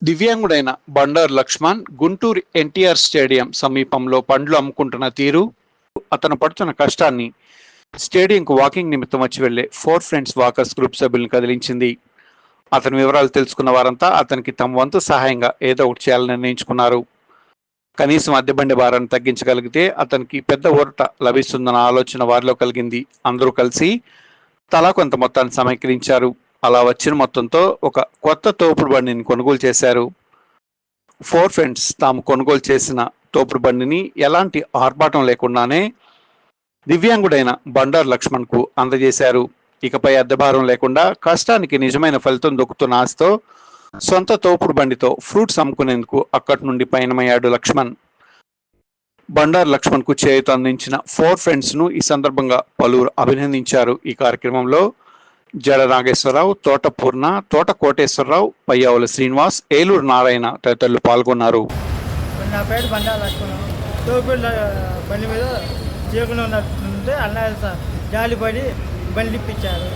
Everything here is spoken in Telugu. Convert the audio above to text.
దివ్యాంగుడైన బండారు లక్ష్మణ్ గుంటూరు ఎన్టీఆర్ స్టేడియం సమీపంలో పండ్లు అమ్ముకుంటున్న తీరు, అతను పడుతున్న కష్టాన్ని స్టేడియంకు వాకింగ్ నిమిత్తం వచ్చి వెళ్లే ఫోర్ ఫ్రెండ్స్ వాకర్స్ గ్రూప్ సభ్యులను కదిలించింది. అతని వివరాలు తెలుసుకున్న వారంతా అతనికి తమ వంతు సహాయంగా ఏదో ఒకటి చేయాలని నిర్ణయించుకున్నారు. కనీసం అద్దె బండి భారాన్ని తగ్గించగలిగితే అతనికి పెద్ద ఊరట లభిస్తుందన్న ఆలోచన వారిలో కలిగింది. అందరూ కలిసి తలా కొంత మొత్తాన్ని సమీకరించారు. అలా వచ్చిన మొత్తంతో ఒక కొత్త తోపుడు బండిని కొనుగోలు చేశారు. ఫోర్ ఫ్రెండ్స్ తాము కొనుగోలు చేసిన తోపుడు బండిని ఎలాంటి ఆర్భాటం లేకుండానే దివ్యాంగుడైన బండారు లక్ష్మణ్కు అందజేశారు. ఇకపై అద్దె భారం లేకుండా కష్టానికి నిజమైన ఫలితం దొక్కుతున్న ఆశతో సొంత తోపుడు బండితో ఫ్రూట్స్ అమ్ముకునేందుకు అక్కడి నుండి పయనమయ్యాడు లక్ష్మణ్. బండారు లక్ష్మణ్కు చేయూత అందించిన ఫోర్ ఫ్రెండ్స్ ను ఈ సందర్భంగా పలువురు అభినందించారు. ఈ కార్యక్రమంలో జడ నాగేశ్వరరావు, తోట పూర్ణ, తోట కోటేశ్వరరావు, పయ్యావుల శ్రీనివాస్, ఏలూరు నారాయణ తదితరులు పాల్గొన్నారు. నా పేరు బండారు లక్ష్మణ్. తోపుడు బండి మీద చేయకుండా ఉన్నట్టుంటే అన్నయ్య జాలిపడి బండి ఇప్పించారు.